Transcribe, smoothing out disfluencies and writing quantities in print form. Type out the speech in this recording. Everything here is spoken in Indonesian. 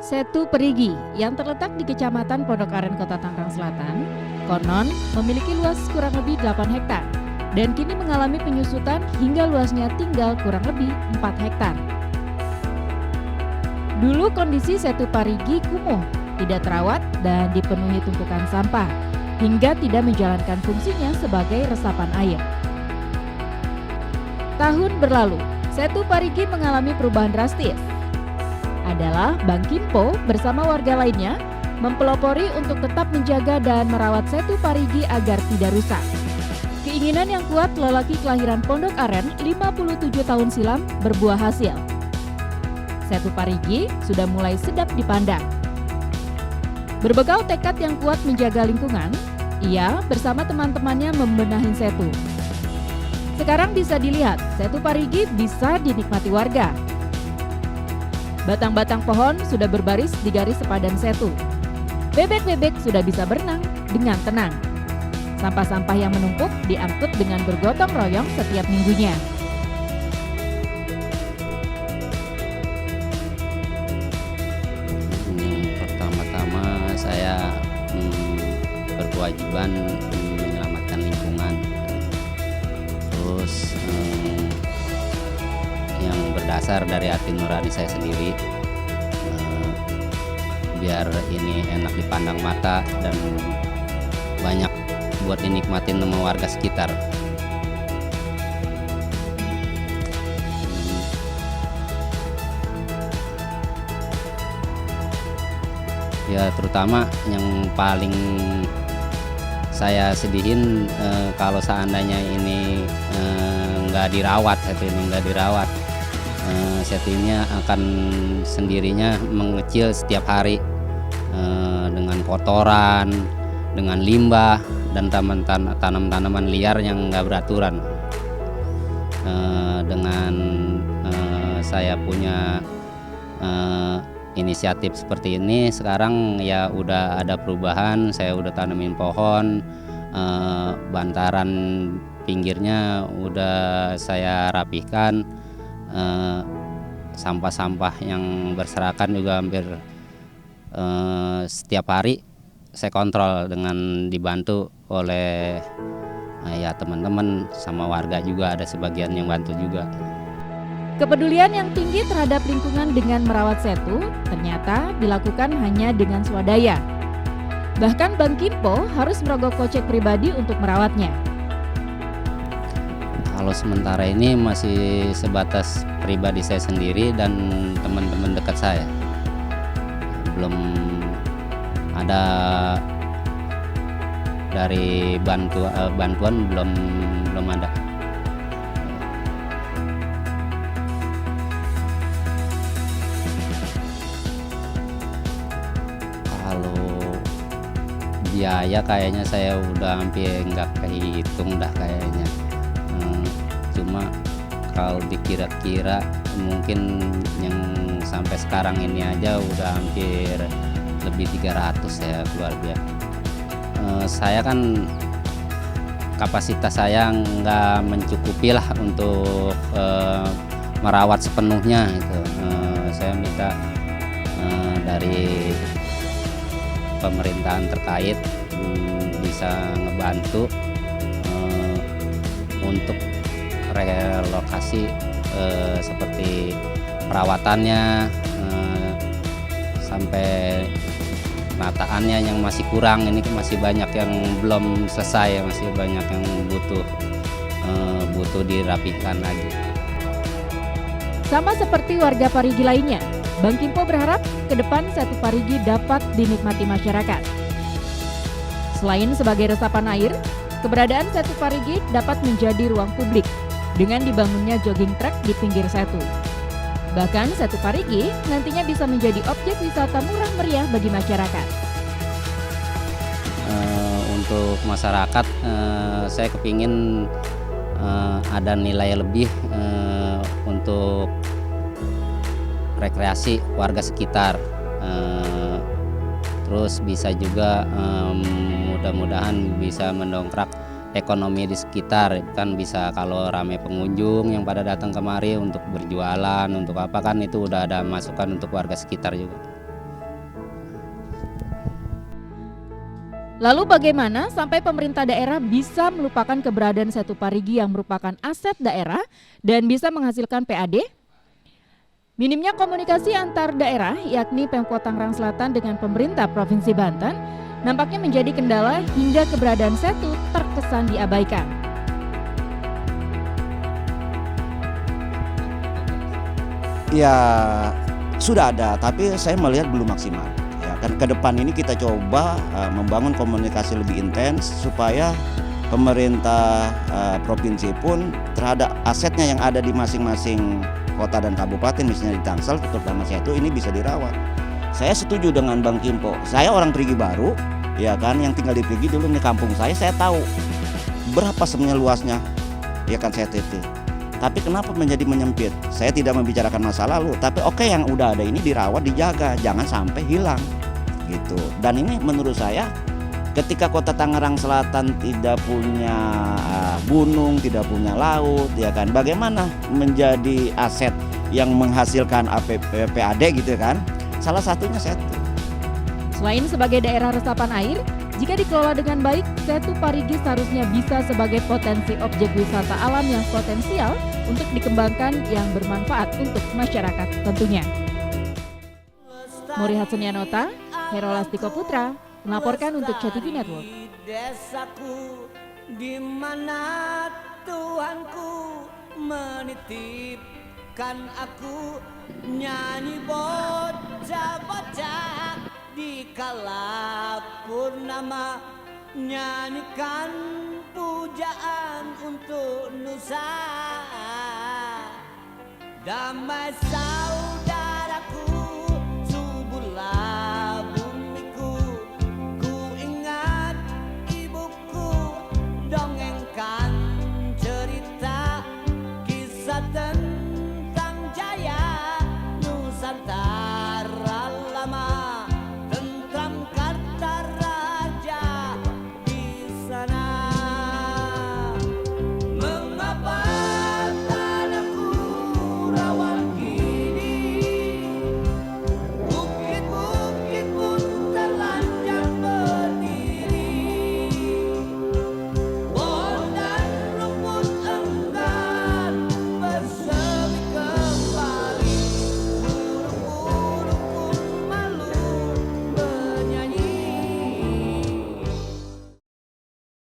Setu Perigi yang terletak di Kecamatan Pondok Aren, Kota Tangerang Selatan, konon memiliki luas kurang lebih 8 hektar dan kini mengalami penyusutan hingga luasnya tinggal kurang lebih 4 hektar. Dulu kondisi Setu Parigi kumuh, tidak terawat dan dipenuhi tumpukan sampah, hingga tidak menjalankan fungsinya sebagai resapan air. Tahun berlalu, Setu Parigi mengalami perubahan drastis. Adalah Bang Kimpo bersama warga lainnya mempelopori untuk tetap menjaga dan merawat Setu Parigi agar tidak rusak. Keinginan yang kuat lelaki kelahiran Pondok Aren 57 tahun silam berbuah hasil. Setu Parigi sudah mulai sedap dipandang. Berbekal tekad yang kuat menjaga lingkungan, ia bersama teman-temannya membenahi setu. Sekarang bisa dilihat, Setu Parigi bisa dinikmati warga. Batang-batang pohon sudah berbaris di garis sepadan setu. Bebek-bebek sudah bisa berenang dengan tenang. Sampah-sampah yang menumpuk diangkut dengan bergotong royong setiap minggunya. Pertama-tama saya berkewajiban menyelamatkan lingkungan. Terus yang berdasar dari hati nurani saya sendiri, biar ini enak dipandang mata dan banyak buat dinikmatin sama warga sekitar. Ya terutama yang paling saya sedihin kalau seandainya ini nggak dirawat, setu ini akan sendirinya mengecil setiap hari dengan kotoran, dengan limbah dan tanaman-tanaman liar yang nggak beraturan. Dengan saya punya inisiatif seperti ini, sekarang ya udah ada perubahan. Saya udah tanamin pohon, bantaran pinggirnya udah saya rapihkan, sampah-sampah yang berserakan juga hampir setiap hari saya kontrol dengan dibantu oleh ya teman-teman sama warga juga, ada sebagian yang bantu juga. Kepedulian yang tinggi terhadap lingkungan dengan merawat setu ternyata dilakukan hanya dengan swadaya. Bahkan Bang Kimpo harus merogoh kocek pribadi untuk merawatnya. Kalau sementara ini masih sebatas pribadi saya sendiri dan teman-teman dekat saya. Belum ada dari bantuan belum ada. Kalau biaya kayaknya saya udah hampir nggak kehitung dah kayaknya. Cuma kalau dikira-kira mungkin yang sampai sekarang ini aja udah hampir lebih 300 ya keluarga. Saya kan kapasitas saya nggak mencukupi lah untuk merawat sepenuhnya gitu. Saya minta dari pemerintahan terkait bisa ngebantu untuk relokasi seperti perawatannya, sampai penataannya yang masih kurang. Ini masih banyak yang belum selesai, masih banyak yang butuh dirapikan lagi. Sama seperti warga Parigi lainnya, Bang Kimpo berharap ke depan Setu Parigi dapat dinikmati masyarakat. Selain sebagai resapan air, keberadaan Setu Parigi dapat menjadi ruang publik dengan dibangunnya jogging track di pinggir setu. Bahkan Setu Parigi nantinya bisa menjadi objek wisata murah meriah bagi masyarakat. Untuk masyarakat, saya kepingin ada nilai lebih untuk rekreasi warga sekitar. Terus bisa juga mudah-mudahan bisa mendongkrak ekonomi di sekitar. Kan bisa kalau ramai pengunjung yang pada datang kemari untuk berjualan, untuk apa, kan itu udah ada masukan untuk warga sekitar juga. Lalu bagaimana sampai pemerintah daerah bisa melupakan keberadaan Setu Parigi yang merupakan aset daerah dan bisa menghasilkan PAD? Minimnya komunikasi antar daerah, yakni Pemkot Tangerang Selatan dengan pemerintah Provinsi Banten, nampaknya menjadi kendala hingga keberadaan Setu terkesan diabaikan. Ya sudah ada, tapi saya melihat belum maksimal. Ya kan ke depan ini kita coba membangun komunikasi lebih intens supaya pemerintah provinsi pun terhadap asetnya yang ada di masing-masing kota dan kabupaten, misalnya di Tangsel, terutama Setu ini bisa dirawat. Saya setuju dengan Bang Kimpo. Saya orang Perigi baru, ya kan, yang tinggal di Perigi dulu di kampung saya tahu berapa sebenarnya luasnya, ya kan Setu itu. Tapi kenapa menjadi menyempit? Saya tidak membicarakan masa lalu, tapi oke, yang udah ada ini dirawat, dijaga, jangan sampai hilang gitu. Dan ini menurut saya ketika kota Tangerang Selatan tidak punya gunung, tidak punya laut, ya kan, bagaimana menjadi aset yang menghasilkan PAD gitu kan? Salah satunya Setu. Selain sebagai daerah resapan air, jika dikelola dengan baik, Setu Parigi seharusnya bisa sebagai potensi objek wisata alam yang potensial untuk dikembangkan yang bermanfaat untuk masyarakat tentunya. Murihat Senianota, Herolastiko Putra, melaporkan untuk CTV Network. Desaku di mana Tuhanku menitipkan aku, nyanyi bocah-bocah di kala purnama, nyanyikan pujaan untuk Nusa. Damai saudara